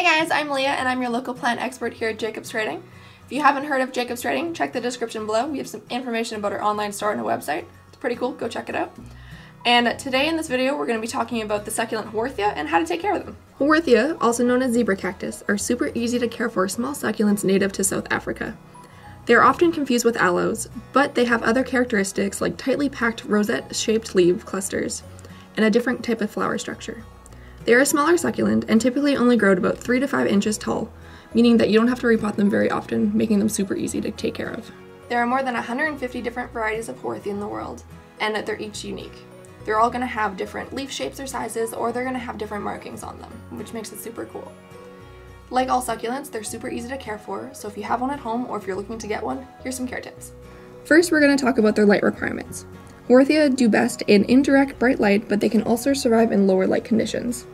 Hey guys, I'm Leah and I'm your local plant expert here at Jacobs Trading. If you haven't heard of Jacobs Trading, check the description below. We have some information about our online store and a website. It's pretty cool, go check it out. And today in this video we're going to be talking about the succulent Haworthia and how to take care of them. Haworthia, also known as zebra cactus, are super easy to care for small succulents native to South Africa. They are often confused with aloes, but they have other characteristics like tightly packed rosette-shaped leaf clusters and a different type of flower structure. They are a smaller succulent and typically only grow to about 3 to 5 inches tall, meaning that you don't have to repot them very often, making them super easy to take care of. There are more than 150 different varieties of Haworthia in the world, and they're each unique. They're all going to have different leaf shapes or sizes, or they're going to have different markings on them, which makes it super cool. Like all succulents, they're super easy to care for, so if you have one at home or if you're looking to get one, here's some care tips. First, we're going to talk about their light requirements. Haworthia do best in indirect bright light, but they can also survive in lower light conditions,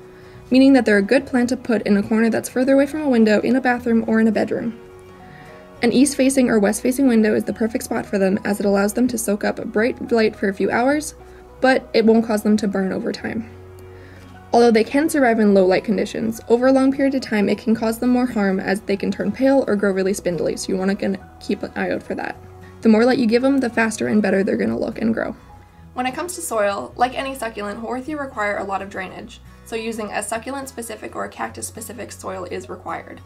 meaning that they're a good plant to put in a corner that's further away from a window in a bathroom or in a bedroom. An east-facing or west-facing window is the perfect spot for them as it allows them to soak up bright light for a few hours, but it won't cause them to burn over time. Although they can survive in low light conditions, over a long period of time it can cause them more harm as they can turn pale or grow really spindly, so you want to keep an eye out for that. The more light you give them, the faster and better they're going to look and grow. When it comes to soil, like any succulent, Haworthia require a lot of drainage, so using a succulent-specific or a cactus-specific soil is required.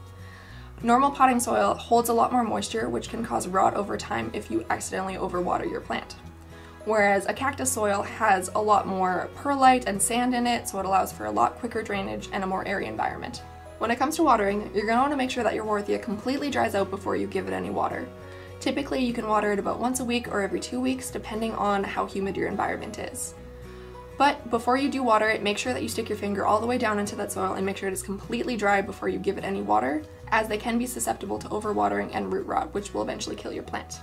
Normal potting soil holds a lot more moisture, which can cause rot over time if you accidentally overwater your plant. Whereas a cactus soil has a lot more perlite and sand in it, so it allows for a lot quicker drainage and a more airy environment. When it comes to watering, you're going to want to make sure that your Haworthia completely dries out before you give it any water. Typically, you can water it about once a week or every 2 weeks, depending on how humid your environment is. But before you do water it, make sure that you stick your finger all the way down into that soil and make sure it is completely dry before you give it any water, as they can be susceptible to overwatering and root rot, which will eventually kill your plant.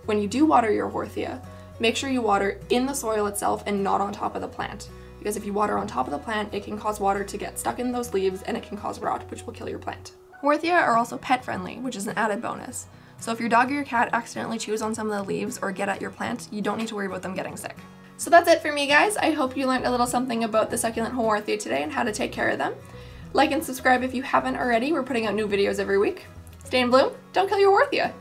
When you do water your Haworthia, make sure you water in the soil itself and not on top of the plant, because if you water on top of the plant, it can cause water to get stuck in those leaves and it can cause rot, which will kill your plant. Haworthia are also pet friendly, which is an added bonus. So if your dog or your cat accidentally chews on some of the leaves or get at your plant, you don't need to worry about them getting sick. So that's it for me, guys. I hope you learned a little something about the succulent Haworthia today and how to take care of them. Like and subscribe if you haven't already. We're putting out new videos every week. Stay in bloom, don't kill your Haworthia!